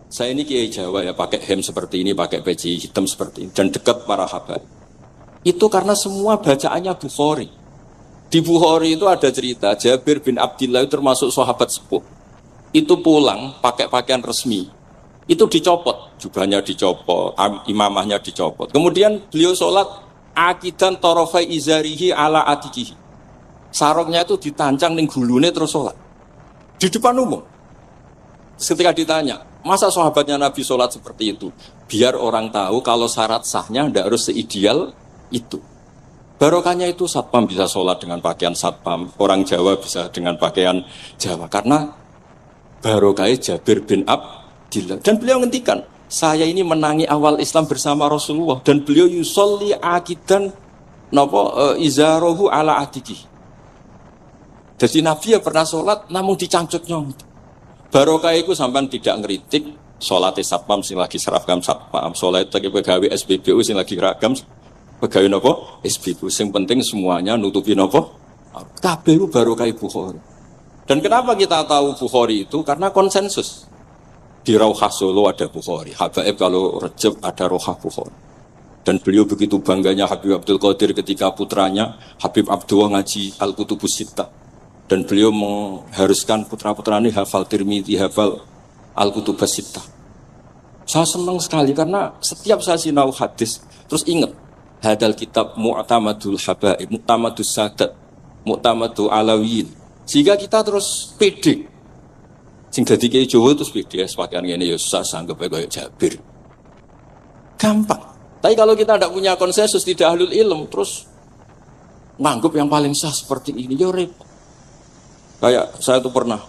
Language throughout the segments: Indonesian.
Saya ini kiai Jawa ya, pakai hem seperti ini, pakai peci hitam seperti ini, dan dekat para habaib. Itu karena semua bacaannya Bukhari. Di Bukhari itu ada cerita, Jabir bin Abdillah itu termasuk sahabat sepuh. Itu pulang pakai pakaian resmi. Itu dicopot, jubahnya dicopot, imamahnya dicopot. Kemudian beliau sholat, akidan torofai izarihi ala atikihi. Sarungnya itu ditancang ning gulune terus sholat. Di depan umum. Ketika ditanya, masa sahabatnya Nabi sholat seperti itu? Biar orang tahu kalau syarat sahnya tidak harus seideal itu. Barokahnya itu satpam bisa sholat dengan pakaian satpam, orang Jawa bisa dengan pakaian Jawa. Karena barokahnya Jabir bin Abdillah. Dan beliau ngendikan, saya ini menangi awal Islam bersama Rasulullah. Dan beliau yusolli akidan izarohu ala adiki. Jadi Nabi ya pernah sholat namun dicangcutnya. Barokah itu sampai tidak ngeritik sholatnya satpam sing lagi seragam satpam, sholat lagi pegawai SBBU sing lagi seragam pegawai nopo SBBU. Sing penting semuanya nutupi nopo kabeh itu barokah Bukhari. Dan kenapa kita tahu Bukhari itu? Karena konsensus. Di Rauhah Solo ada Bukhari, Habaib kalau Rejab ada Rauhah Bukhari. Dan beliau begitu bangganya Habib Abdul Qadir ketika putranya Habib Abdullah ngaji Al-Kutubus Sittah. Dan beliau mengharuskan putra-putra ini hafal Tirmidzi, hafal Al-Kutubus Sittah. Saya senang sekali karena setiap saya sinau hadis terus ingat hadal kitab Mu'tamadul Habaib, Mu'tamadus Sadat, Mu'tamadul Alawiyin. Sehingga kita terus pede. Sing dadi kiai Jawa terus pede pakaian ngene ya susah sanggep kayak Jabir. Gampang. Tapi kalau kita tidak punya konsensus, tidak ahlul ilm, terus nganggep yang paling sah seperti ini, ya repot. Kayak saya tuh pernah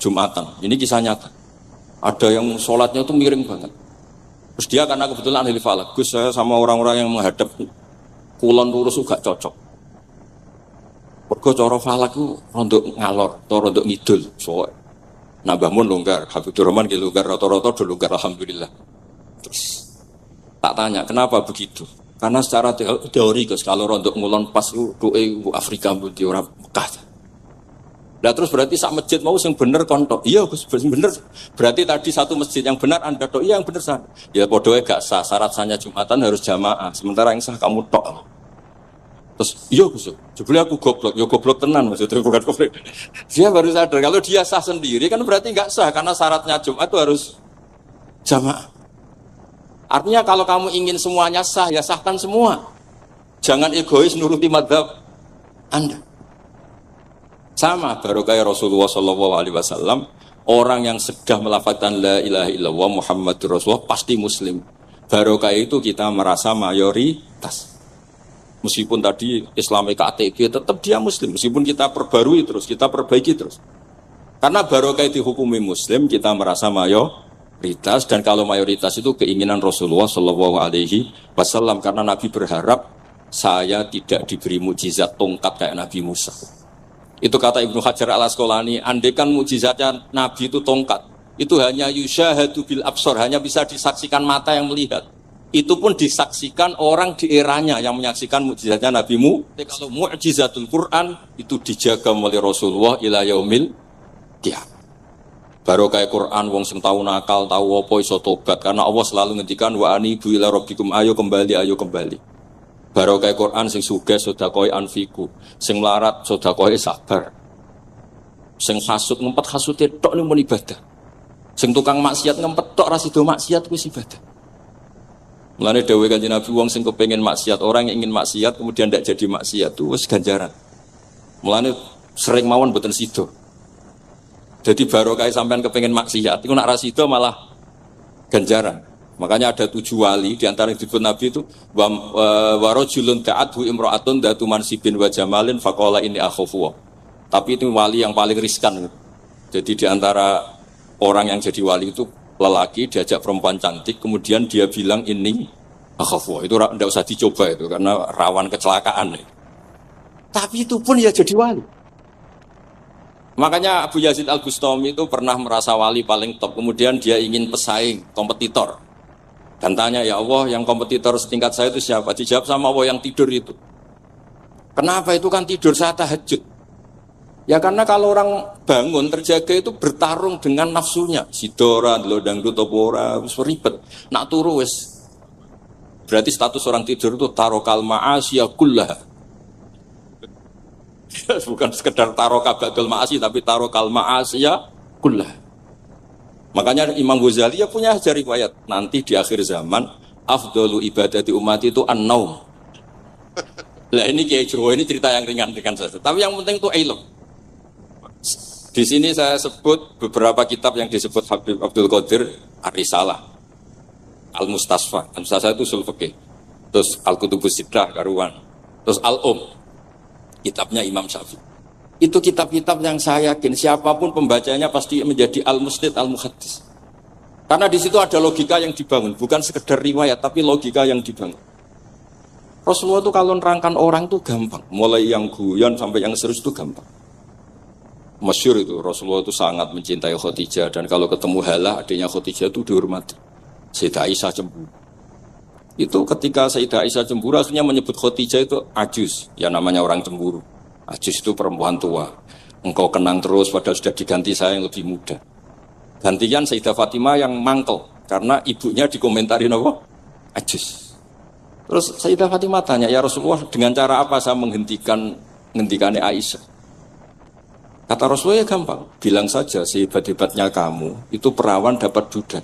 Jumatan, ini kisah nyata. Ada yang sholatnya tuh miring banget. Terus dia karena kebetulan ahli falak, Gus saya sama orang-orang yang menghadap kulon lurus juga cocok. Mergo cara falak ku rondok ngalor, atau rondok ngidul. So, nambah mun longgar, Habibur Rahman ki longgar rata-rata do longgar alhamdulillah. Terus tak tanya kenapa begitu? Karena secara teori Gus kalau rondok ngulon pas ku doe Afrika mbundi ora Mekah. Nah terus berarti sak masjid mau yang bener kontok. Iya Gus, bener. Berarti tadi satu masjid yang benar Anda tok. Iya yang bener sah. Ya podoe gak sah. Syarat sahnya Jumatan harus jamaah. Sementara yang sah kamu tok. Terus iya Gus. Jebule aku goblok. Ya goblok tenan maksudnya bukan goblok. Dia baru sadar kalau dia sah sendiri kan berarti enggak sah karena syaratnya Jumat itu harus jamaah. Artinya kalau kamu ingin semuanya sah ya sahkan semua. Jangan egois nuruti madzhab Anda. Sama barokah Rasulullah SAW, orang yang sudah melafazkan la ilaha illallah Muhammadur Rasulullah pasti muslim. Barokah itu kita merasa mayoritas. Meskipun tadi Islami KTP tetap dia muslim. Meskipun kita perbarui terus, kita perbaiki terus. Karena barokah dihukumi muslim, kita merasa mayoritas. Dan kalau mayoritas itu keinginan Rasulullah SAW. Karena Nabi berharap saya tidak diberi mukjizat tongkat kayak Nabi Musa. Itu kata Ibnu Hajar al-Asqalani, andaikan mukjizatnya Nabi itu tongkat, itu hanya yusyahadu bil absar, hanya bisa disaksikan mata yang melihat. Itu pun disaksikan orang di eranya yang menyaksikan mukjizatnya Nabi Musa. Kalau mukjizatul Quran itu dijaga oleh Rasulullah ila yaumil qiyamah. Barokah Quran wong sing tau nakal, tau apa iso tobat karena Allah selalu ngendikan wa anibu ila rabbikum, ayo kembali. Barokah Quran sing sugih sedekah anfiku, sing melarat sedekah sabar. Sing hasud ngempet hasude tok ning mun ibadah. Sing tukang maksiat ngempet tok ra sido maksiat kuwi ibadah. Mulane dawuh Kanjeng Nabi wong sing kepengin maksiat, orang yang ingin maksiat kemudian ndak jadi maksiat itu wis ganjaran. Mulane sering mawon mboten sido. Jadi barokah sampean kepengin maksiat iku nak ra sido malah ganjaran. Makanya ada 7 wali di antara yang disebut Nabi itu wa rajulun ta'adhu imra'atun datu mansibin wa jamalin faqala inni akhafu. Tapi itu wali yang paling riskan. Jadi di antara orang yang jadi wali itu lelaki diajak perempuan cantik kemudian dia bilang ini akhafu. Itu enggak usah dicoba itu karena rawan kecelakaan. Tapi itu pun ya jadi wali. Makanya Abu Yazid Al-Bustami itu pernah merasa wali paling top. Kemudian dia ingin pesaing, kompetitor. Dan tanya, ya Allah yang kompetitor setingkat saya itu siapa? Dijawab sama Allah yang tidur itu. Kenapa itu kan tidur saya tahajud. Ya karena kalau orang bangun terjaga itu bertarung dengan nafsunya. Sidora, delok dangdut apa ora, wis ribet. Nak turu wis. Berarti status orang tidur itu tarokal ma'asiyah kullaha. Bukan sekedar taroka ba'dul ma'asi tapi tarokal ma'asiyah kullaha. Makanya Imam Ghazali ya punya ajar riwayat. Nanti di akhir zaman afdalu ibadati umat itu an-naum. Lah ini Kiai Jawa ini cerita yang ringan-ringan saja. Tapi yang penting itu ilmu. Di sini saya sebut beberapa kitab yang disebut Habib Abdul Qadir Ar-Risalah, Al-Mustasfa. Al-Mustasfa itu usul fikih. Terus Al-Kutubus Siddah karuan. Terus kitabnya Imam Syafi'i. Itu kitab-kitab yang saya yakin siapapun pembacanya pasti menjadi al-musnid al-muhaddis. Karena di situ ada logika yang dibangun, bukan sekedar riwayat tapi logika yang dibangun. Rasulullah itu kalau nerangkan orang itu gampang, mulai yang guyon sampai yang serius itu gampang. Masyhur itu Rasulullah itu sangat mencintai Khadijah dan kalau ketemu Halah adiknya Khadijah itu dihormati. Sayyidah Aisyah cemburu. Itu ketika Sayyidah Aisyah cemburu akhirnya menyebut Khadijah itu ajus, ya namanya orang cemburu. Ajus itu perempuan tua. Engkau kenang terus padahal sudah diganti saya yang lebih muda. Gantian Sayyidah Fatimah yang mangkel karena ibunya dikomentarin apa? Ajus. Terus Sayyidah Fatimah tanya, ya Rasulullah dengan cara apa saya menghentikannya Aisyah? Kata Rasulullah ya gampang, bilang saja sehebat-hebatnya kamu, itu perawan dapat duda.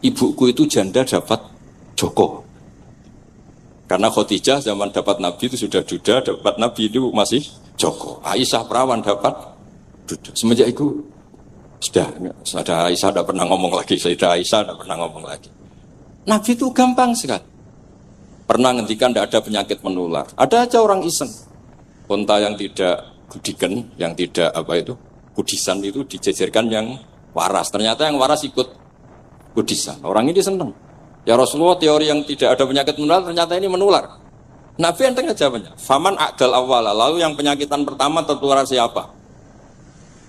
Ibuku itu janda dapat joko. Karena Khadijah zaman dapat Nabi itu sudah duda, dapat Nabi itu masih joko. Aisyah perawan dapat duda. Semenjak itu, sudah Aisyah tidak pernah ngomong lagi, Sayyidah Aisyah tidak pernah ngomong lagi. Nabi itu gampang sekali. Pernah ngendikan tidak ada penyakit menular. Ada aja orang iseng. Unta yang tidak gudikan, yang tidak kudisan itu dijejerkan yang waras. Ternyata yang waras ikut kudisan. Orang ini senang. Ya Rasulullah teori yang tidak ada penyakit menular ternyata ini menular. Nabi enteng aja banyak. Faman aqdal awwala, lalu yang penyakitan pertama tertular siapa?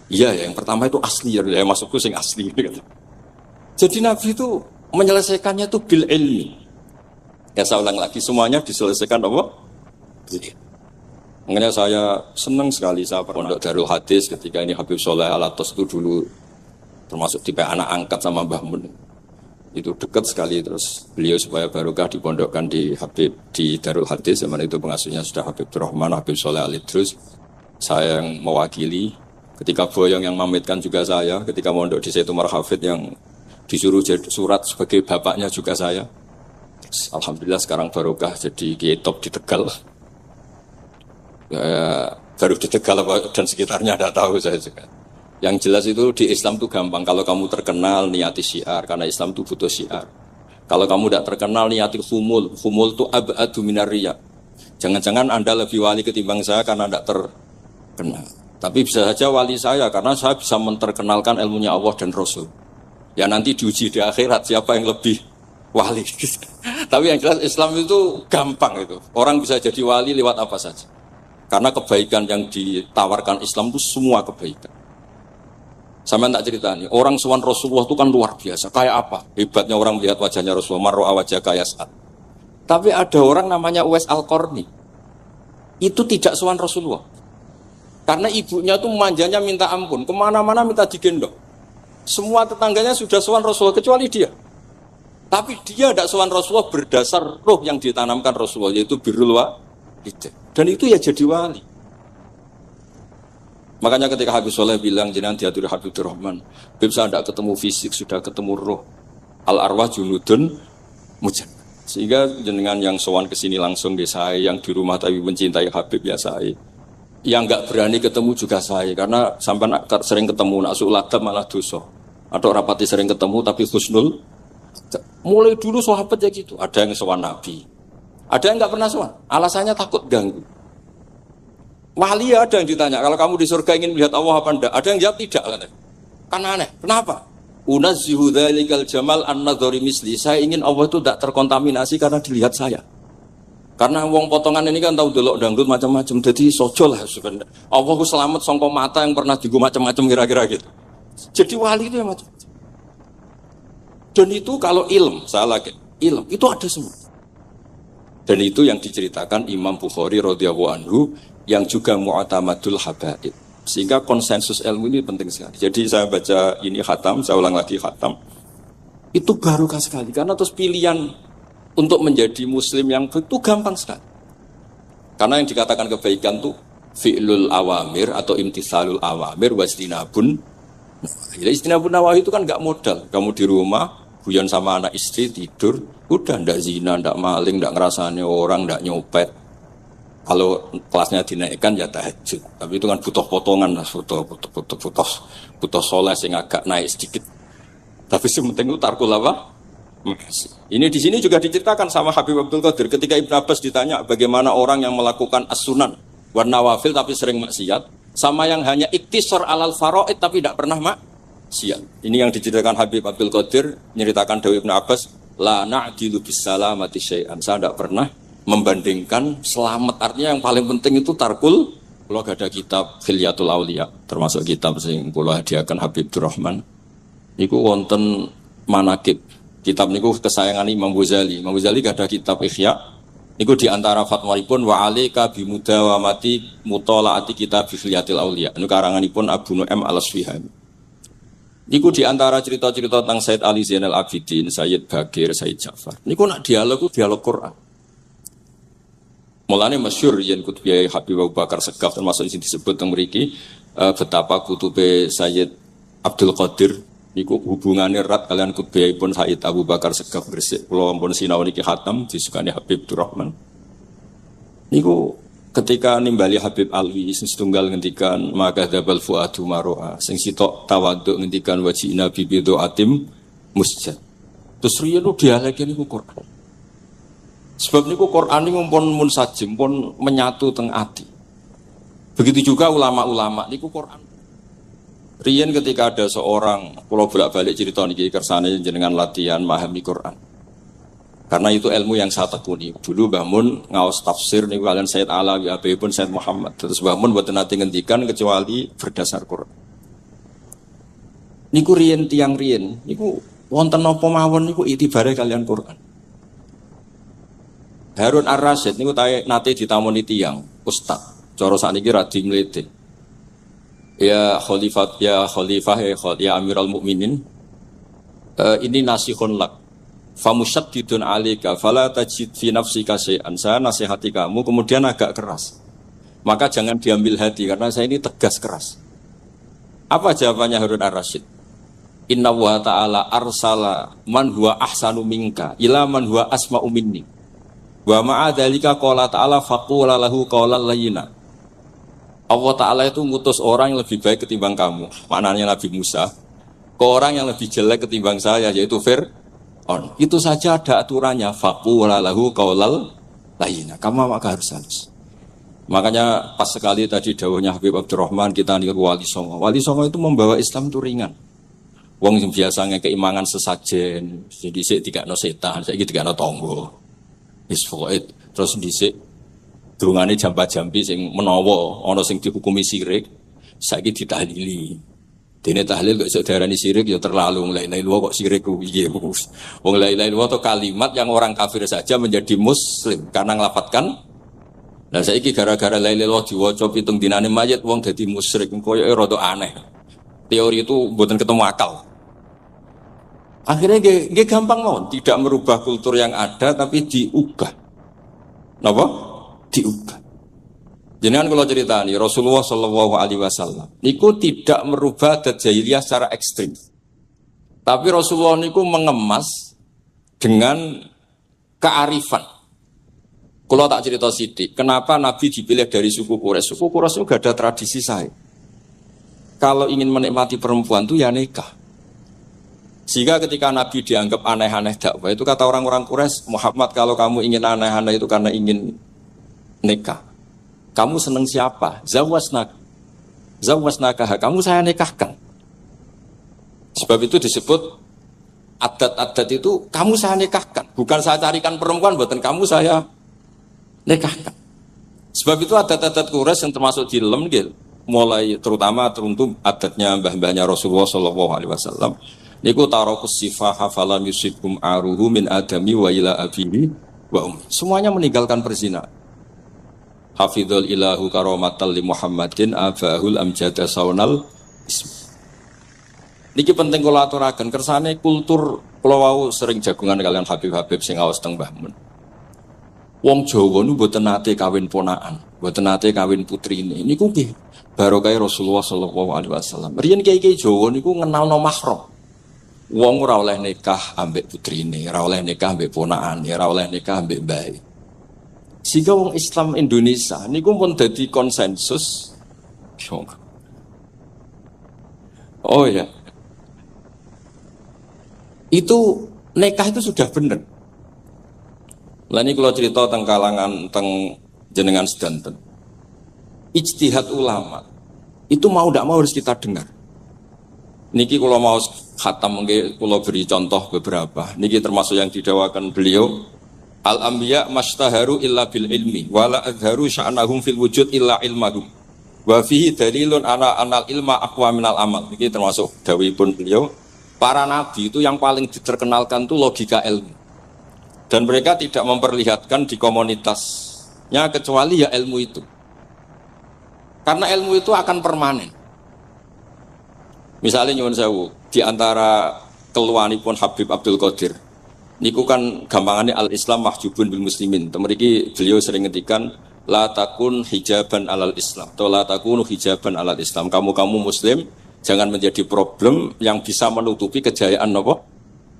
Iya, yang pertama itu asli ya, masukku sing asli gitu. Jadi Nabi itu menyelesaikannya itu bil ilmi. Ya saya ulang lagi semuanya diselesaikan apa? Bil. Makanya saya senang sekali saya pondok Darul Hadis ketika ini Habib Soleh Al-Atos itu dulu termasuk tipe anak angkat sama Mbah Mun. Itu dekat sekali terus beliau supaya barokah dipondokkan di Habib di Darul Hadis zaman itu pengasuhnya sudah Habib Rahman, Habib Soleh Al-Idrus. Saya yang mewakili ketika Boyong yang mamitkan juga saya, ketika mondok di Sayyid Umar Hafid yang disuruh jadi surat sebagai bapaknya juga saya. Terus, alhamdulillah sekarang barokah jadi kiai top di Tegal. Ya, baru di Tegal dan sekitarnya tidak tahu saya juga. Yang jelas itu di Islam itu gampang. Kalau kamu terkenal niati syiar, karena Islam itu butuh syiar. Kalau kamu tidak terkenal niati khumul. Khumul itu ab'adu minar riya. Jangan-jangan Anda lebih wali ketimbang saya karena tidak terkenal. Tapi bisa saja wali saya karena saya bisa menterkenalkan ilmunya Allah dan Rasul. Ya nanti diuji di akhirat siapa yang lebih wali. Tapi yang jelas Islam itu gampang itu. Orang bisa jadi wali lewat apa saja. Karena kebaikan yang ditawarkan Islam itu semua kebaikan. Sama tak cerita nih, orang sowan Rasulullah itu kan luar biasa. Kayak apa? Hebatnya orang melihat wajahnya Rasulullah, marro'a wajah kayak saat. Tapi ada orang namanya Uwais Al-Qarni. Itu tidak sowan Rasulullah. Karena ibunya tuh manjanya minta ampun, kemana-mana minta digendong. Semua tetangganya sudah sowan Rasulullah kecuali dia. Tapi dia tidak sowan Rasulullah berdasar roh yang ditanamkan Rasulullah, yaitu birrul walidain. Dan itu ya jadi wali. Makanya ketika Habib Soleh bilang jenengan diatur Habib Rahman, Habib saya tidak ketemu fisik, sudah ketemu roh. Al arwah junudun mujannad. Sehingga jenengan yang sowan ke sini langsung di saya, yang di rumah tapi mencintai Habib ya saya. Yang enggak berani ketemu juga saya, karena sampai sering ketemu nak su'ulatab malah dosa. Atau rapati sering ketemu tapi husnul. Mulai dulu sahabat ya gitu, ada yang sowan Nabi. Ada yang enggak pernah sowan, alasannya takut ganggu. Wali ada yang ditanya, kalau kamu di surga ingin melihat Allah apa enggak? Ada yang jawab tidak, kan aneh. Kenapa? Unazzihu dzalikal jamal an-nadhari misli. Saya ingin Allah itu tidak terkontaminasi karena dilihat saya. Karena wong potongan ini kan tahu delok dangdut macam-macam, jadi sojo lah sebenarnya. Allah ku selamat sangka mata yang pernah digo macam-macam kira-kira gitu. Jadi wali itu yang macam. Dan itu kalau ilm, salah ilm itu ada semua. Dan itu yang diceritakan Imam Bukhari radhiyallahu anhu yang juga mu'tamadul habaib. Sehingga konsensus ilmu ini penting sekali. Jadi saya baca ini khatam, saya ulang lagi khatam. Itu barokah sekali karena terus pilihan untuk menjadi muslim yang itu gampang sekali. Karena yang dikatakan kebaikan itu fi'lul awamir atau imtisalul awamir wastinabun. Nah, istinabun nawahi itu kan enggak modal. Kamu di rumah guyon sama anak istri tidur, udah ndak zina, ndak maling, ndak ngerasani orang, ndak nyopet. Kalau kelasnya dinaikkan ya tahajud. Tapi itu kan butuh potongan lah, butuh soleh sing agak naik sedikit. Tapi sementing itu tarkul apa? Ini di sini juga diceritakan sama Habib Abdul Qadir ketika Ibn Abbas ditanya bagaimana orang yang melakukan as-sunan wa nawafil tapi sering maksiat, sama yang hanya iktisar alal faraid tapi tidak pernah maksiat. Ini yang diceritakan Habib Abdul Qadir nyeritakan Dawi Ibn Abbas, la na'dilu bis salamati syai'an. Saya tidak pernah membandingkan selamat, artinya yang paling penting itu tarkul. Kalau ada kitab Khilyatul Auliya, termasuk kitab sing kula hadiahkan Habib Durrahman, niku wonten manakib. Kitab niku kesayangan Imam Ghazali. Imam Ghazali ada kitab Ihya. Niku di antara fatwalipun wa alaika bimudawamati mutalaati kitab Khilyatul Auliya. Niku karanganipun Abu Nu'aim Al-Asfihani. Niku di antara cerita-cerita tentang Sayyid Ali Zainal Abidin, Sayyid Bagir, Sayyid Ja'far. Niku nak dialog Quran. Mulane masyhur yen kutubiyai Habib Abu Bakar Segaf termasuk sing disebut teng mriki betapa kutube Sayyid Abdul Qadir niku hubungane erat kalian kutubiyai pun Sayyid Abu Bakar Segaf Gresik. Kula pun sinau niki khatam disukani Habib Durrahman. Niku ketika nimbali Habib Alwi sing setunggal ngendikan maka dzabal fuadu maroa sing sitok tawaduk ngendikan wajina bibidu atim musjad. Terus riyen dialeke niku Quran. Sebab niku Quran niku pun munsajim, pun menyatu teng ati. Begitu juga ulama-ulama niku Quran. Riyen ketika ada seorang, kula bolak-balik cerita niki kersane jenengan latihan memahami Quran. Karena itu ilmu yang saya tekuni. Dulu Mbah Mun ngaos tafsir niku kalian Sayyid Alawi abipun Sayyid Muhammad. Terus Mbah Mun mboten nate ngendikan kecuali berdasar Quran. Niku riyen tiyang riyen niku wonten napa mawon niku itibare kalian Quran. Harun Ar-Rasyid niku nate ditamoni tiyang ustaz. Cara sakniki radi mlete. Ya khalifah ya Amirul Mukminin. Ini nasihun lak. Famusyaddidun 'alaika fala tajid fi nafsika syai'an. Saya nasihati kamu kemudian agak keras. Maka jangan diambil hati karena saya ini tegas keras. Apa jawabannya Harun Ar-Rasyid? Inna wa ta'ala arsala man huwa ahsanu minka ila man huwa asma'u minni. Wa ma'adzalika qala ta'ala faqula lahu qawlan layyina. Allah Ta'ala itu ngutus orang yang lebih baik ketimbang kamu. Maknanya Nabi Musa ke orang yang lebih jelek ketimbang saya, yaitu Fir'aun. Itu saja ada aturannya. Faqula lahu qawlan layyina. Kamu maka harus halus. Makanya pas sekali tadi dawuhnya Habib Abdurrahman kita niku Wali Songo. Wali Songo itu membawa Islam itu ringan. Wong sing biasanya keimangan sesajen, jadi sik dikakno setan, saiki dikakno tangga. Terus dhisik durungane jamba-jambi sing menawa ana sing dihukumi syirik saiki ditahlili. Dene tahlil kok iso diarani syirik ya terlalu la ilaha illallah kok syirik piye. Wong la ilaha illallah itu kalimat yang orang kafir saja menjadi muslim karena nglafadzkan. Lah saiki gara-gara la ilaha illallah diwaca pitung dinane mayit wong dadi musyrik koyoke rada aneh. Teori itu mboten ketemu akal. Akhirnya nggih gampang mawon, tidak merubah kultur yang ada tapi diubah. Napa? Diubah. Jenengan kalau cerita nih Rasulullah Shallallahu Alaihi Wasallam, niku tidak merubah adat jahiliyah secara ekstrim. Tapi Rasulullah niku mengemas dengan kearifan. Kalau tak cerita sidik, kenapa Nabi dipilih dari suku Quraisy? Suku Quraisy itu gak ada tradisi saya. Kalau ingin menikmati perempuan tuh ya nikah. Sehingga ketika Nabi dianggap aneh-aneh dakwah itu kata orang-orang Quraisy, Muhammad kalau kamu ingin aneh-aneh itu karena ingin nikah. Kamu seneng siapa? Zawasnakah. Kamu saya nikahkan. Sebab itu disebut adat-adat itu kamu saya nikahkan. Bukan saya carikan perempuan, buatan kamu saya nikahkan. Sebab itu adat-adat Quraisy yang termasuk di lem gitu. Mulai terutama teruntuk adatnya mbah-mbahnya Rasulullah Shallallahu Alaihi Wasallam. Niku tarokus sifaha falam yusibkum aruhu min adami wa ila abihi wa ummi. Semuanya meninggalkan perzinahan. hafizul ilahu karomatal li Muhammadin abahul amjada saunal ismi. Niki penting kula aturaken kersane kultur kula wau sering jagungan kalian Habib-habib sing aos teng Mbah Mun. Wong Jawa nu mboten nate kawin ponakan, mboten nate kawin putrine. Niku nggih barokah Rasulullah sallallahu alaihi wasallam. Riyen kiai-kiai Jawa niku ngenalno mahram. Wong ora oleh nikah ambek putrine, ora oleh nikah ambek ponakane, ora oleh nikah ambek mbae. Sehingga wong Islam Indonesia niku pun dadi konsensus. Oh ya. Itu nikah itu sudah benar. Lah ini kalau cerita tentang kalangan tentang jenengan sedanten. Ijtihad ulama itu mau tidak mau harus kita dengar. Niki kalau mau khatam mungkin kalau beri contoh beberapa. Niki termasuk yang didawakan beliau. Al-anbiya mastaharu illa bil ilmi wala adharu sya'nahum fil wujud illa ilmahum. Wa fihi dalilun ana anal ilma aqwa minal amal. Niki termasuk dawuhipun beliau. Para nabi itu yang paling diterkenalkan itu logika ilmu. Dan mereka tidak memperlihatkan di komunitasnya kecuali ya ilmu itu. Karena ilmu itu akan permanen. Misalnya nyuwun sewu, di antara keluhanipun Habib Abdul Qadir, niku kan gampangannya al-Islam mahjubun bil muslimin. Temeriki beliau sering ngetikan la takun hijaban alal Islam atau la takunu hijaban alal Islam. Kamu muslim jangan menjadi problem yang bisa menutupi kejayaan apa?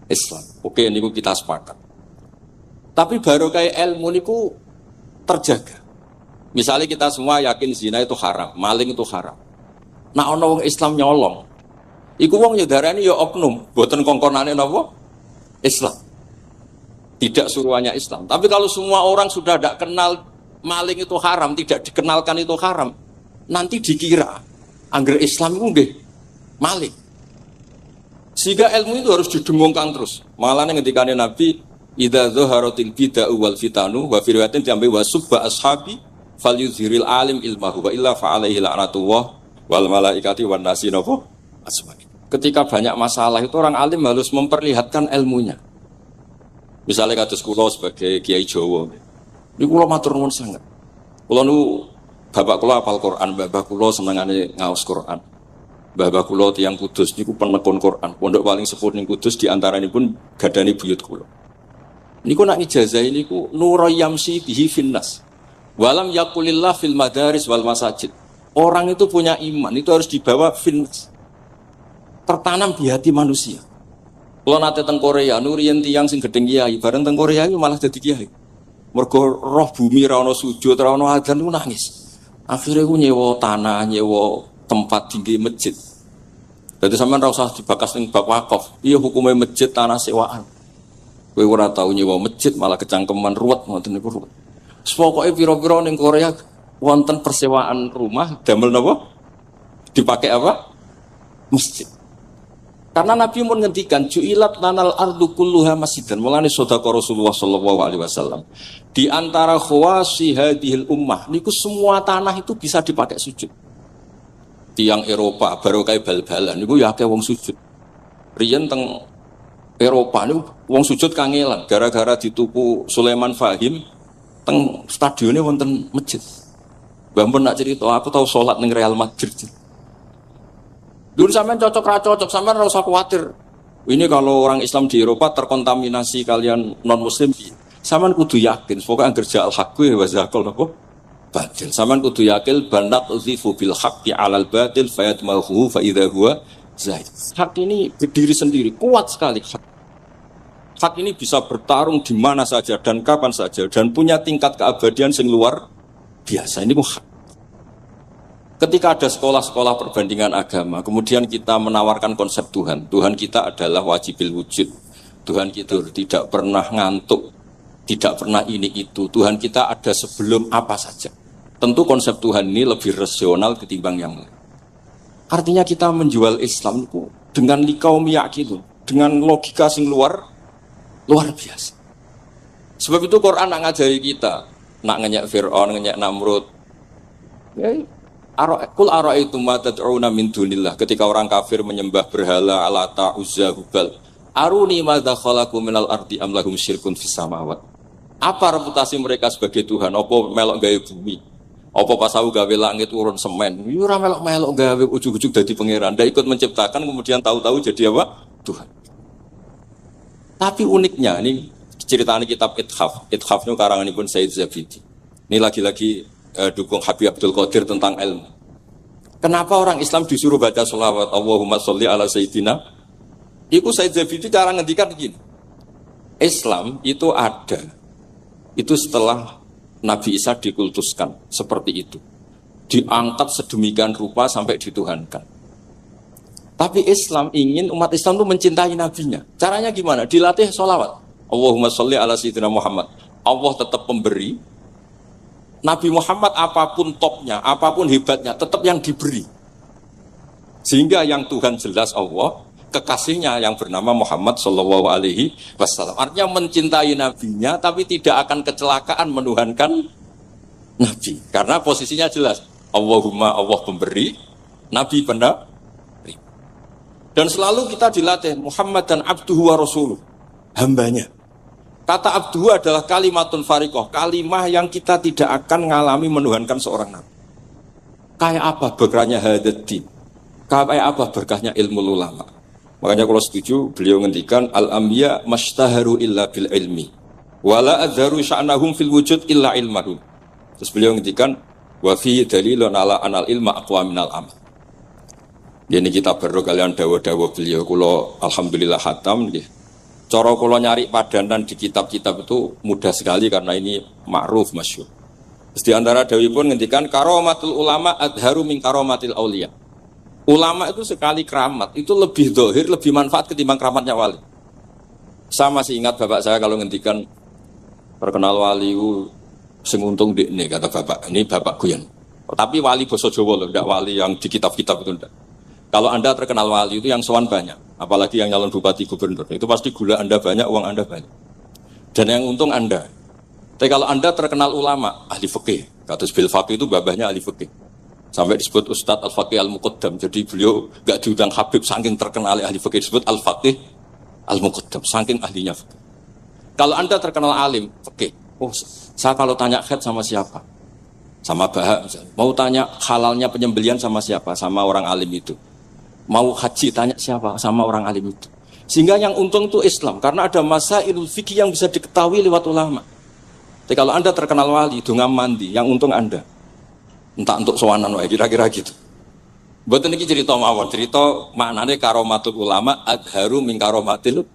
Islam. Oke, niku kita sepakat. Tapi baru kayak ilmu niku terjaga. Misalnya kita semua yakin zina itu haram, maling itu haram. Nah ana wong Islam nyolong. Iku wong ya darani ya oknum, boten kongkonane napa? Islam. Tidak suruhannya Islam. Tapi kalau semua orang sudah tidak kenal maling itu haram, tidak dikenalkan itu haram, nanti dikira angger Islam itu nggih maling. Sehingga ilmu itu harus didengungkan terus. Malah ngendikane Nabi idza dhaharatil bid'u wal fitanu wa fi riwayatin jambi wa subba ashabi falyuzhiril alim ilmahu wa illa fa alaihi la'natullah wal malaikati wan nasi napa asma'i. Ketika banyak masalah itu orang alim harus memperlihatkan ilmunya. Misalnya kados kula sebagai kiai Jawa. Niku kula matur nuwun sanget. Kula nu bapak kula hafal Quran, bapak kula senengane ngaos Quran. Bapak kula tiyang Kudus niku penekun Quran. Pondok paling sepuh ning Kudus di antaranipun gadani buyut kula. Niku nak ijazah niku nurayamsi bihi finnas. Walam yakulillah fil madaris wal masajid. Orang itu punya iman, itu harus dibawa finnas. Tertanam di hati manusia. Kalau nate teng Korea, nuriyen tiyang sing gedeng kiai, bareng teng Korea itu malah jadi kiai. Mergo roh bumi ra ono sujud, ra ono adzan ku nangis. Akhirnya ku nyewa tanah, nyewa tempat tinggi masjid. Jadi sampean ra usah dibakas ning bab wakaf. Iya hukumnya masjid tanah sewaan. Kowe ora tau nyewa masjid malah kecangkeman ruwet ngoten niku ruwet. Pokoke pira-pira ning Korea wonten persewaan rumah damel napa? Dipakai apa? Masjid. Karena Nabi mun ngendikan ju'ilat lanal ardu kulluha masjidan. Mulane sedekah Rasulullah sallallahu alaihi wasallam. Di antara khawasi hadhil ummah niku semua tanah itu bisa dipakai sujud. Tiang Eropa baru kayak bal-balan niku ya akeh wong sujud. Riyen teng Eropa niku wong sujud kangelan gara-gara dituku Sulaiman Fahim teng stadionnya wonten masjid. Mbah mun nak cerita aku tahu salat ning Real Madrid. Dulu sampean cocok ra cocok, sampean ora usah khawatir. Ini kalau orang Islam di Eropa terkontaminasi kalian non muslim, sampean kudu yakin pokoknya angger ja'al haqqu wa zaqal napa? Batil. Sampean kudu yakin banat uzifu bil haqqi 'alal batil fayatmahu fa idza huwa zaid. Hak ini berdiri sendiri, kuat sekali. Hak ini bisa bertarung di mana saja dan kapan saja dan punya tingkat keabadian yang luar biasa. Ini hak. Ketika ada sekolah-sekolah perbandingan agama, kemudian kita menawarkan konsep Tuhan. Tuhan kita adalah wajibil wujud. Tuhan kita tidak pernah ngantuk, tidak pernah ini itu. Tuhan kita ada sebelum apa saja. Tentu konsep Tuhan ini lebih rasional ketimbang yang lain. Artinya kita menjual Islam itu dengan likaumiyah gitu, dengan logika sing luar biasa. Sebab itu Quran nak ngajari kita, nak ngenyek Fir'aun, ngenyek Namrud. Ya, Kul ara'aitum ma tad'una min dunillah. Ketika orang kafir menyembah berhala Alata, Uzza, Hubal, aruni madza khalaqu minal ardi am lahum syirkun fis samawat. Apa reputasi mereka sebagai Tuhan? Apa melok gawe bumi? Apa pas aku gawe langit urun semen, yo ora melok-melok gawe ujug-ujug dadi pangeran. Ndak ikut menciptakan kemudian tahu-tahu jadi apa? Tuhan. Tapi uniknya ini ceritanya kitab Ithaf. Ithaf itu karanganipun Said Zabidi. Ini lagi-lagi dukung Habib Abdul Qadir tentang ilmu. Kenapa orang Islam disuruh baca sholawat Allahumma sholli ala Sayyidina? Itu Said Zabidi cara ngendikan begini. Islam itu ada. Itu setelah Nabi Isa dikultuskan seperti itu. Diangkat sedemikian rupa sampai dituhankan. Tapi Islam ingin umat Islam itu mencintai nabinya. Caranya gimana? Dilatih sholawat. Allahumma sholli ala Sayyidina Muhammad. Allah tetap pemberi. Nabi Muhammad apapun topnya, apapun hebatnya, tetap yang diberi. Sehingga yang Tuhan jelas Allah, kekasihnya yang bernama Muhammad Sallallahu Alaihi Wasallam. Artinya mencintai nabinya, tapi tidak akan kecelakaan menuhankan nabi. Karena posisinya jelas. Allahumma Allah pemberi, nabi penerima. Dan selalu kita dilatih Muhammad dan abduhu wa rasuluh, hambanya. Kata abduhu adalah kalimatun farikoh, kalimah yang kita tidak akan mengalami menuhankan seorang nabi. Kayak apa berkahnya hadati, kayak apa berkahnya ilmu ulama. Makanya kalau setuju beliau ngendikan al-anbiya mashtaharu illa bil ilmi wala adharu sya'nahum fil wujud illa ilmahum. Terus beliau ngendikan wa fi dalilun ala anal ilma aqwa minal amal. Ini kita baru kalian dawa-dawa beliau kula alhamdulillah khatam nggih. Cara kula nyari padanan di kitab-kitab itu mudah sekali karena ini ma'ruf masyhur. Terus di antara dawuhipun ngendikan karamatul ulama adharu min karamatil auliya. Ulama itu sekali keramat itu lebih zahir, lebih manfaat ketimbang keramatnya wali. Saya masih ingat bapak saya kalau ngendikan terkenal wali sing untung dekne kata bapak. Ini bapak Guyon. Tapi wali basa Jawa loh, enggak wali yang di kitab-kitab itu enggak. Kalau Anda terkenal wali itu yang sowan banyak, apalagi yang nyalon bupati gubernur, itu pasti gula Anda banyak, uang Anda banyak. Dan yang untung Anda. Tapi kalau Anda terkenal ulama, ahli fikih, kata bil faqih itu babahnya ahli fikih. Sampai disebut Ustadz Al-Faqih Al-Muqaddam. Jadi beliau enggak diundang Habib saking terkenal ahli fikih, disebut Al-Faqih Al-Muqaddam, saking ahlinya fikih. Kalau Anda terkenal alim fikih, oh saya kalau tanya khed sama siapa? Sama Bahak misalnya. Mau tanya halalnya penyembelian sama siapa? Sama orang alim itu. Mau haji tanya siapa? Sama orang alim itu. Sehingga yang untung itu Islam karena ada masailul fikih yang bisa diketahui lewat ulama. Jadi kalau Anda terkenal wali, donga mandi, yang untung Anda. Entah untuk sowanan wae kira-kira gitu. Mboten iki cerita mawon, cerita maknane karomatul ulama adharu min karomatil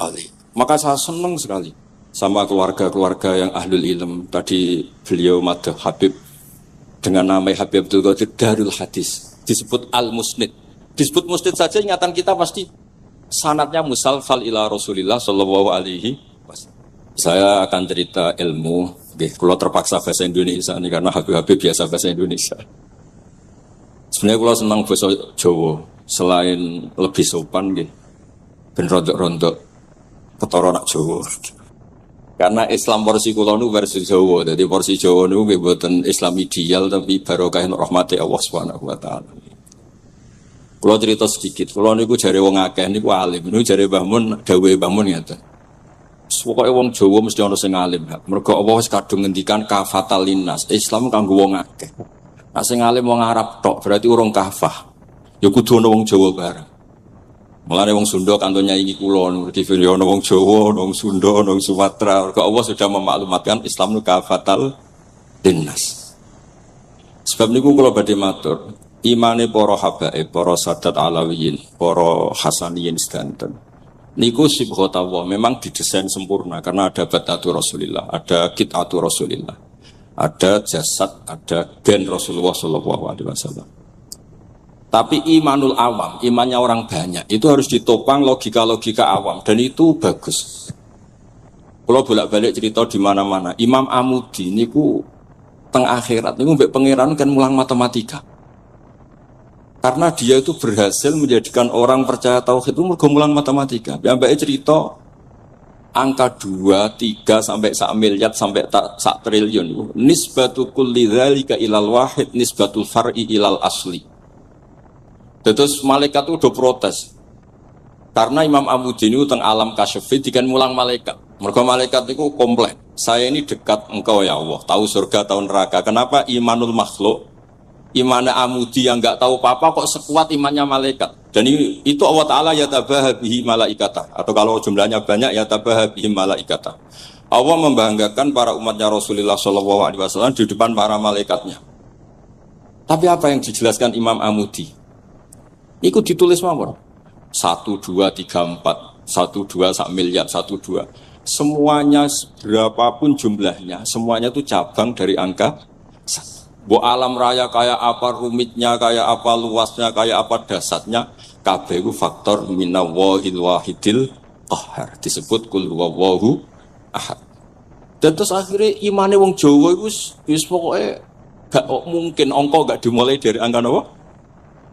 ali. Maka saya senang sekali sama keluarga-keluarga yang ahlul ilm. Tadi beliau madah Habib dengan nama Habib Abdul Qadir Darul Hadis, disebut Al-Musnid. Disebut musnid saja ingatan kita pasti sanadnya musalsal ila Rasulillah sallallahu alaihi wasallam. Saya akan cerita ilmu, kalau terpaksa bahasa Indonesia ini karena Habib-Habib biasa bahasa Indonesia. Sebenarnya kalau senang bahasa Jawa, selain lebih sopan, ben rontok-rontok ketara nak Jawa. Karena Islam porsi kula nu versi Jawa, jadi porsi Jawa nu mboten Islam ideal tapi barokah rahmati Allah Subhanahu wa taala. Kalau cerita sedikit, kalau niku jare wong akeh niku alim, niku jare Mbah Mun, dawuhe Mbah Mun ngeten. Pokoke wong Jawa mesti ana sing alim. Mergo Allah wis kadung ngendikan kafatal linnas, Islam kanggo wong akeh. Nek sing alim wong Arab tok, berarti urung kafah. Ya kudu ana wong Jawa bareng. Mulane wong Sunda kanton nyai kula niku dadi ana wong Jawa, ana wong Sunda, ana wong Sumatera. Mergo Allah sudah memaklumatkan Islam niku kafatal linnas. Sebab niku kula badhe matur imane para habaib, para sadat alawiyin, para hasaniyin sedanten. Niku sibghatullah memang didesain sempurna karena ada batatu Rasulillah, ada qit'atu Rasulillah. Ada jasad, ada gen Rasulullah sallallahu alaihi wasallam. Tapi imanul awam, imannya orang banyak, itu harus ditopang logika-logika awam dan itu bagus. Kalau bolak-balik cerita di mana-mana, Imam Amudi niku teng akhirat niku mbek pangeran kan mulang matematika. Karena dia itu berhasil menjadikan orang percaya tauhid itu mergo mulang matematika. Mbake cerita angka 2, 3 sampai 1 miliar sampai 1 triliun. Nisbatu kulli dzalika ilal wahid nisbatul far'i ilal asli. Terus malaikat itu udah protes. Karena Imam Amudi ini teng alam kasyfi dikan mulang malaikat. Mergo malaikat itu komplain. saya ini dekat engkau ya Allah, tahu surga, tahu neraka. Kenapa imanul makhluk, imannya Amudi yang nggak tahu apa-apa kok sekuat imannya malaikat? Dan itu Allah Ta'ala yatabaha bihi malaikata. Atau kalau jumlahnya banyak yatabaha bihi malaikata. Allah membanggakan para umatnya Rasulullah SAW di depan para malaikatnya. Tapi apa yang dijelaskan Imam Amudi? Ikut ditulis mawon. 1, 2, 3, 4, 1, 2, 1 miliar, 1, 2. Semuanya berapapun jumlahnya, semuanya itu cabang dari angka 1. Bu alam raya kayak apa rumitnya, kayak apa luasnya, kayak apa dasarnya, kabeh itu faktor minallahil wahidil qahhar, disebut kul huwallahu ahad. Dan terus akhirnya imane wong Jawa itu wis pokoke gak mungkin angka gak dimulai dari angka apa?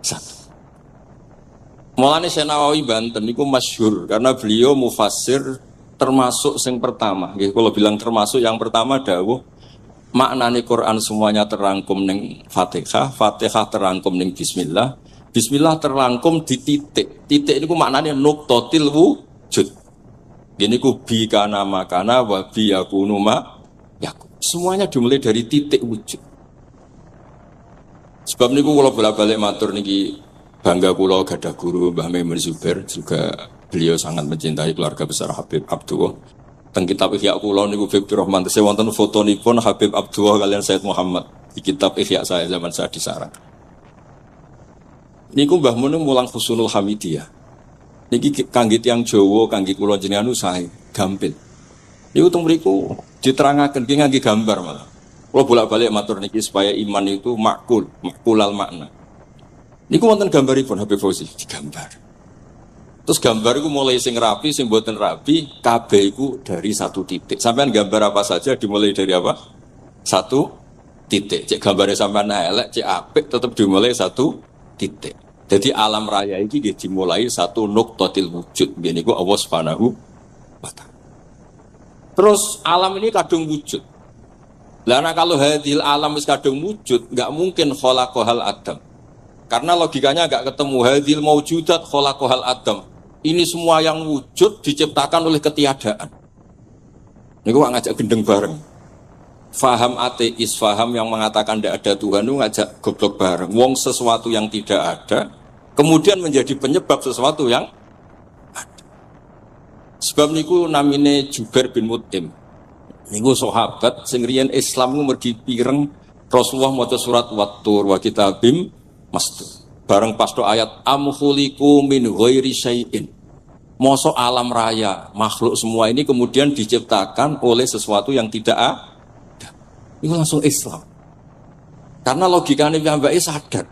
1. Mulane Syekh Nawawi Banten niku masyhur karena beliau mufassir termasuk yang pertama. Kalau bilang termasuk yang pertama dawuh maknane Quran semuanya terangkum ning Fatihah, Fatihah terangkum ning Bismillah, Bismillah terangkum di titik. Titik niku maknane nuqtatil wujud. Gini ku bi kana makana wa bi yakunu ma yakun. Semuanya dimulai dari titik wujud. Sebab niku kula bolak-balik matur niki bangga kula gadah guru Mbah Maimun Zubair, juga beliau sangat mencintai keluarga besar Habib Abdullah. Teng kitab Ihya kula niku Fikri Rahman tesih wonten fotonipun Habib Abdullah kalian Said Muhammad di kitab Ihya saya zaman saya di sarang. Niku Mbah Mun mulang Husnul Hamidiyah. Niki kangge tiyang Jawa, kangge kula jenengan sae gampil. Niku teng mriku diterangaken nggih ngangge gambar malah. Kula bolak-balik matur niki supaya iman itu makulal makna. Niku wonten gambaripun Habib Fauzi digambar. Terus gambar itu mulai sing rapi, sing mboten rapi, kabeh iku dari satu titik. Sampean gambar apa saja dimulai dari apa? Satu titik. Cek gambarnya sampean elek, cek apik tetap dimulai satu titik. Jadi alam raya ini dimulai satu nuqtatil wujud. Niku Allah Subhanahu wa ta'ala. Terus alam ini kadung wujud. Lah kalau hadil alam wis kadung wujud, enggak mungkin khalaqahal adam. Karena logikanya enggak ketemu hadil maujudat khalaqahal adam. Ini semua yang wujud diciptakan oleh ketiadaan. Ini gua ngajak gendeng bareng. Faham ateis, faham yang mengatakan tidak ada Tuhan itu ngajak goblok bareng. Wong sesuatu yang tidak ada, kemudian menjadi penyebab sesuatu yang ada. Sebab niku namine Jubair bin Mut'im. Niku sahabat sing riyen Islam mergi pireng Rasulullah maca surat Wat-Tur wa kitabim mastur. Bareng pas do ayat am khuliqu min ghairi syai'in. Mosok alam raya, makhluk semua ini kemudian diciptakan oleh sesuatu yang tidak ada. Itu langsung Islam. Karena logikanya piyambake sadar.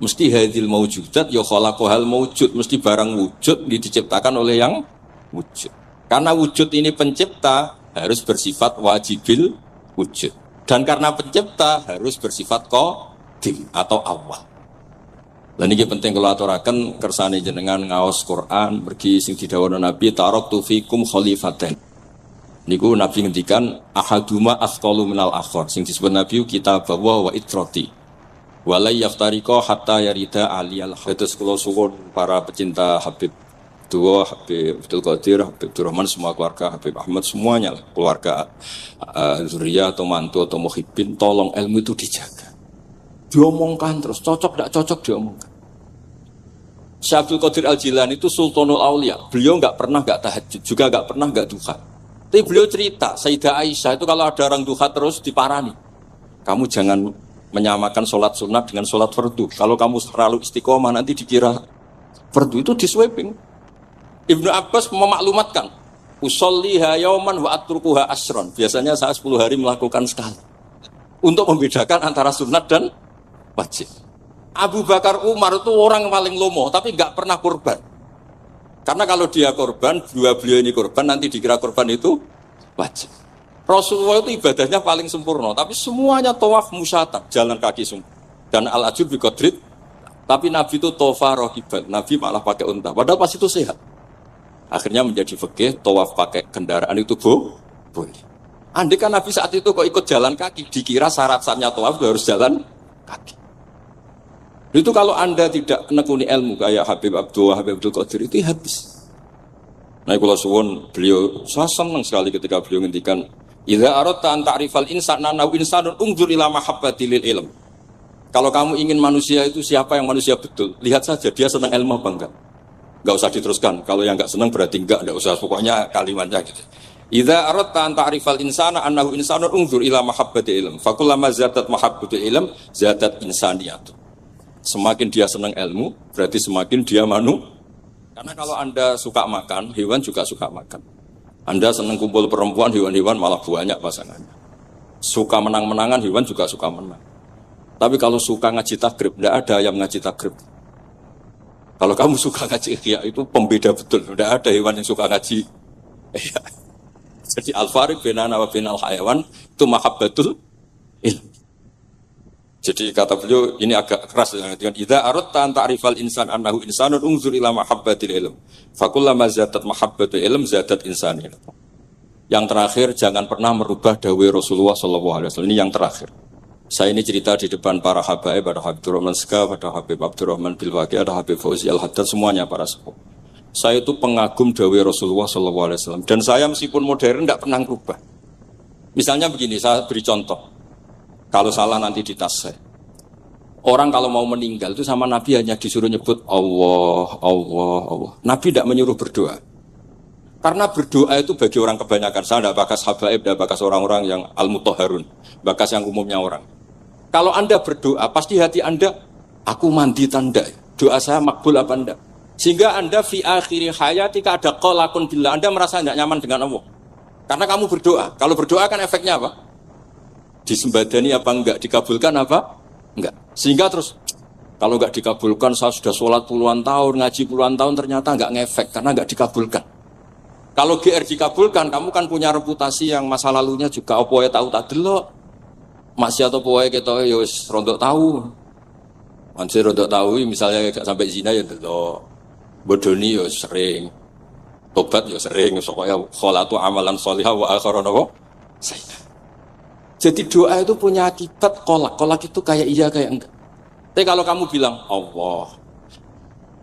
Mesti hadil maujudat ya khalaqahal maujud, mesti barang wujud diciptakan oleh yang wujud. Karena wujud ini pencipta harus bersifat wajibil wujud. Dan karena pencipta harus bersifat qadim atau awal. Dan ini penting kalau aturaken kersane jenengan ngaos Quran mergi sing didhawuhna Nabi taraktu fikum khalifaten. Niku Nabi ngendikan ahaduma afqalu minal akhar. Sing disebut Nabi kitab wa itrati. Wala yaftariqa hatta yarida aliyal. Terus kula suwun para pecinta Habib Dua, Habib Abdul Qadir, Habib Abdurrahman, semua keluarga Habib Ahmad semuanya lah, keluarga zuriyah atau mantu atau muhibbin, tolong ilmu itu dijaga. Diomongkan terus, cocok tidak cocok diomongkan. Syekh Abdul Qadir Al-Jilani itu Sultanul Aulia. Beliau nggak pernah nggak tahajud, juga nggak pernah nggak duha. Tapi beliau cerita, Sayyidah Aisyah itu kalau ada orang duha terus diparani. Kamu jangan menyamakan sholat sunat dengan sholat fardu. Kalau kamu terlalu istiqomah nanti dikira fardu, itu di sweeping. Ibnu Abbas memaklumatkan, usolliha yauman wa atrukuha asron. Biasanya saya 10 hari melakukan sekali. Untuk membedakan antara sunat dan wajib. Abu Bakar Umar itu orang yang paling lomo, tapi nggak pernah korban. Karena kalau dia korban, beliau ini korban, nanti dikira korban itu wajib. Rasulullah itu ibadahnya paling sempurna, tapi semuanya tawaf musyatan, jalan kaki semua. Dan al-ajub bi qadrit, tapi Nabi itu tofa rohiban, Nabi malah pakai unta, padahal pas itu sehat. Akhirnya menjadi fikih, tawaf pakai kendaraan itu boleh. Andai kan Nabi saat itu kok ikut jalan kaki, dikira syarat-syaratnya tawaf harus jalan kaki. Itu kalau Anda tidak menekuni ilmu kayak Habib Abdullah, Habib Abdul Qadir itu habis. Nah, kalau suwun beliau, saya senang sekali ketika beliau ngendikan Idza aradta an ta'rifal insana naw insanun unzur ila mahabbatil ilm. Kalau kamu ingin manusia itu siapa yang manusia betul, lihat saja dia senang ilmu apa enggak. Enggak usah diteruskan. Kalau yang enggak senang berarti enggak usah. Pokoknya kalimatnya gitu. Idza aradta an ta'rifal insana annahu insanun unzur ila mahabbatil ilm. Fakullama zadat mahabbatul ilm zadat insaniyatu. Semakin dia senang ilmu, berarti semakin dia Karena kalau Anda suka makan, hewan juga suka makan. Anda senang kumpul perempuan, hewan-hewan malah banyak pasangannya. Suka menang-menangan, hewan juga suka menang. Tapi kalau suka ngaji takrib, tidak ada yang ngaji takrib. Kalau kamu suka ngaji ihya, itu pembeda betul. Tidak ada hewan yang suka ngaji. Jadi al-fariq bainana wa bainal hayawan itu mahabbatul ilm. Jadi kata beliau ini agak keras dengan idza aradta an ta'rifal insan annahu insanun unzur ila mahabbatil ilm. Fakullama zadat mahabbatul ilm zadat insaniyah. Yang terakhir jangan pernah merubah dawai Rasulullah sallallahu alaihi wasallam. Ini yang terakhir. Saya ini cerita di depan para habaib, ada Habib Rahman Ska, ada Habib Abdurrahman Bilwaqi, ada Habib Fauzi Al-Haddad, semuanya para sepuh. Saya itu pengagum dawai Rasulullah sallallahu alaihi wasallam dan saya meskipun modern tidak pernah merubah. Misalnya begini, saya beri contoh. Kalau salah nanti di tas saya. Orang kalau mau meninggal itu sama Nabi hanya disuruh nyebut Allah, Allah, Allah. Nabi tidak menyuruh berdoa. Karena berdoa itu bagi orang kebanyakan. Saya tidak bakas habaib, tidak bakas orang-orang yang al-mutahharun. Bakas yang umumnya orang. Kalau Anda berdoa, pasti hati Anda, aku mandi tanda. Doa saya makbul apa enggak? Sehingga Anda fi akhiri hayatika ada qalakun billah. Anda merasa tidak nyaman dengan Allah. Karena kamu berdoa. Kalau berdoa kan efeknya apa? Disembadani apa enggak, dikabulkan apa enggak, sehingga terus kalau enggak dikabulkan saya sudah sholat puluhan tahun, ngaji puluhan tahun ternyata enggak ngefek karena enggak dikabulkan. Kalau GR dikabulkan, kamu kan punya reputasi yang masa lalunya juga apa ya tahu tak delok masih atau apa ya kita ya rondok tahu masih rondok tahu misalnya enggak sampai zina ya delok bodoni ya sering tobat ya sering pokoknya kholatu amalan sholihah wa akhiran apa saya. Jadi doa itu punya akibat kolak. Kolak itu kayak iya kayak enggak. Tapi kalau kamu bilang Allah,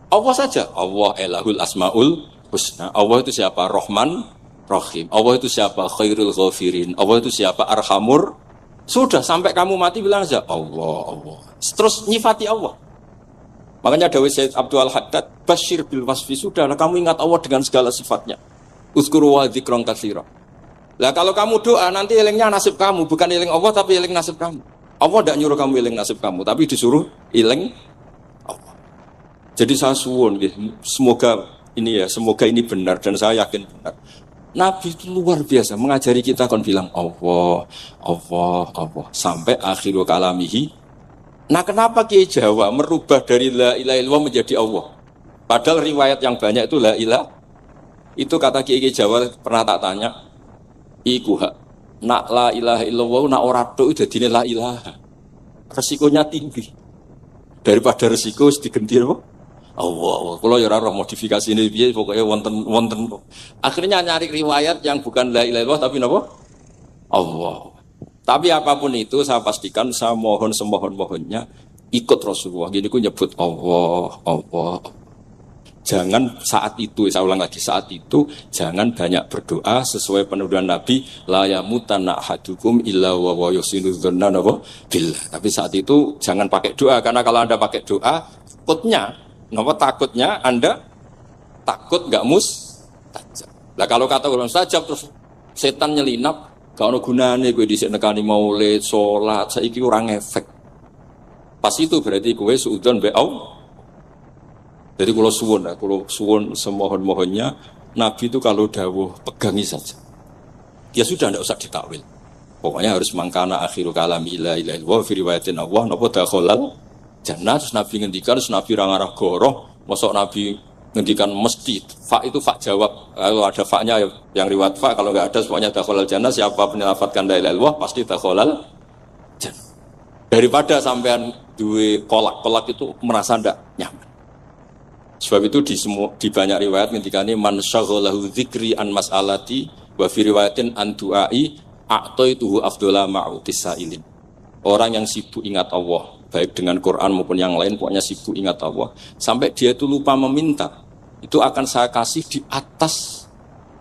Allah saja. Allah elahul asmaul husna. Allah itu siapa? Rahman, Rahim. Allah itu siapa? Khairul ghafirin. Allah itu siapa? Arhamur. Sudah sampai kamu mati bilang aja Allah, Allah. Terus nyifati Allah. Makanya Dawei Sayyid Abdul Haddad, Bashir bil wasfi, sudahlah kamu ingat Allah dengan segala sifatnya. Uzkuru wa dzikran katsira. Lah kalau kamu doa nanti elingnya nasib kamu, bukan eling Allah tapi eling nasib kamu. Allah tidak nyuruh kamu eling nasib kamu, tapi disuruh eling Allah. Jadi saya suwun, semoga ini benar dan saya yakin benar. Nabi itu luar biasa mengajari kita kon bilang Allah, Allah, Allah sampai akhirul kalamihi. Nah kenapa Kiai Jawa merubah dari la ilaha illallah menjadi Allah? Padahal riwayat yang banyak itu la ilaha. Itu kata Kiai Jawa pernah tak tanya. Iku hak nak la ilaha illallah nak ora tok dadine la ilaha. Resikonya tinggi. Daripada resiko wis digenti apa? Allah. Kalau ya ora modifikasi ini piye pokoke wonten. Akhirnya nyari riwayat yang bukan la ilaha illallah tapi napa? Allah. Tapi apapun itu saya pastikan saya mohon semohon-mohonnya ikut Rasulullah. Gini ku nyebut Allah, Allah. Jangan saat itu, saya ulang lagi, saat itu jangan banyak berdoa sesuai penuduhan Nabi la yamutanna ahadukum illa wa yusinu dzanna billah. Tapi saat itu jangan pakai doa karena kalau Anda pakai doa takutnya Anda takut enggak mustajab. Lah kalau kata orang mustajab terus setan nyelinap, gak ono gunane kowe dhisik nekani maulid, salat, saiki ora ngefek. Pas itu berarti kowe suudzon be Allah. Jadi kalau suwun semohon-mohonnya Nabi itu kalau dawuh pegangi saja. Ya sudah tidak usah ditakwil. Pokoknya harus mangkana akhiru kalami la ilaha illallah fi riwayatin Allah napa dakhalal jannah. Terus Nabi ngendikan, terus Nabi ra ngarah goroh, mosok Nabi ngendikan mesti fa itu fa jawab. Kalau ada fa-nya yang riwayat fa, kalau enggak ada pokoknya dakhalal jannah, siapa menyelafatkan la ilaha illallah pasti dakhalal jannah. Daripada sampean duwe kolak-kolak itu merasa ndak nyaman. Sebab itu di banyak riwayat ngendikane man syaghalahu dzikri an mas'alati wa fi riwayatin an du'ai a'taituhu afdhala ma'utis sa'ilin. Orang yang sibuk ingat Allah, baik dengan Quran maupun yang lain, pokoknya sibuk ingat Allah sampai dia itu lupa meminta, itu akan saya kasih di atas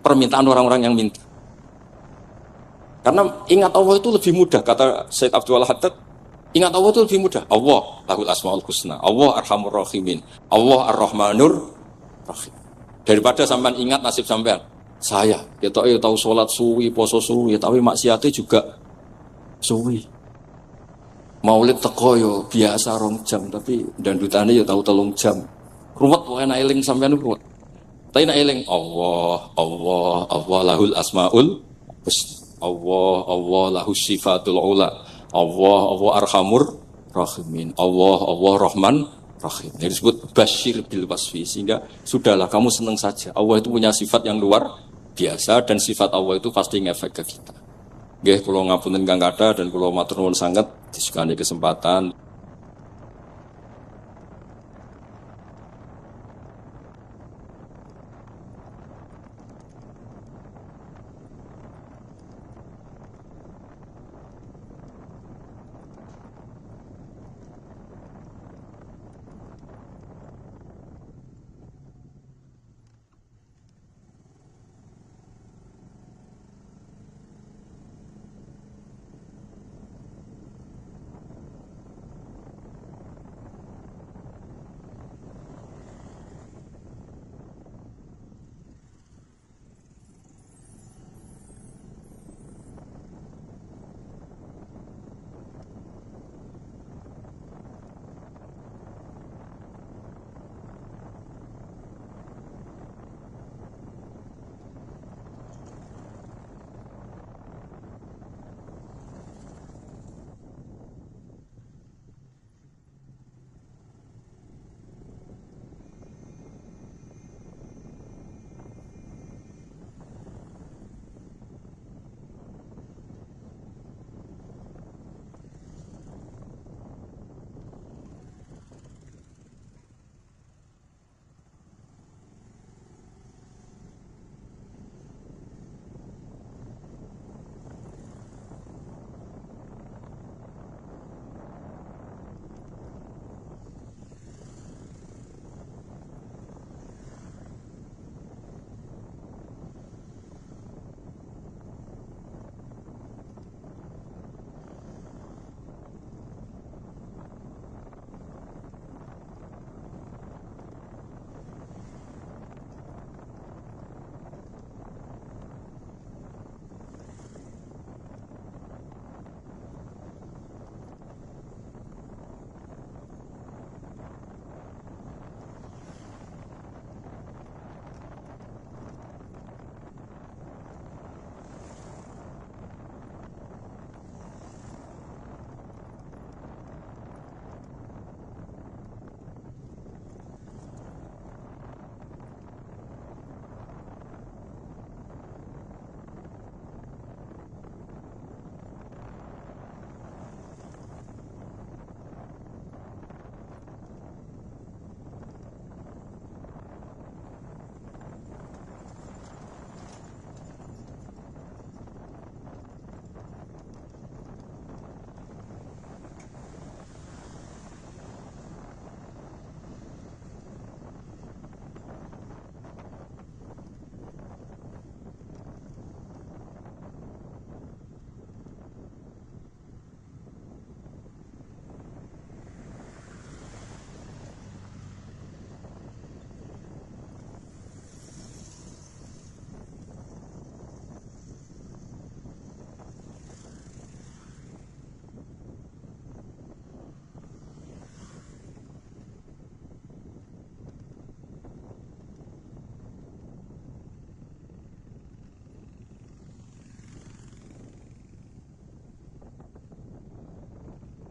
permintaan orang-orang yang minta. Karena ingat Allah itu lebih mudah, kata Syed Abdul Haddad, ingat Allah itu lebih mudah. Allah lahul asmaul husna, Allah arhamur rahimin, Allah ar-rahmanur rahim. Daripada sampean ingat nasib sampean. Saya, kita tahu sholat suwi, poso suwi, tapi maksiatnya juga suwi. Maulid teko yo biasa 2 jam, tapi dandutane yo tahu 3 jam. Ruwet wae nek eling sampean ruwet. Tapi nek eling Allah, Allah, Allah lahul asmaul husna. Allah, Allah lahus sifatul ula. Allah, Allah arhamur rahimin. Allah, Allah rahman rahim. Ini disebut basyir bil wasfi, sehingga sudahlah kamu senang saja. Allah itu punya sifat yang luar biasa dan sifat Allah itu pasti ngefek ke kita. Nggih, kula ngapunten Kang Kada dan kula matur nuwun sanget disukani kesempatan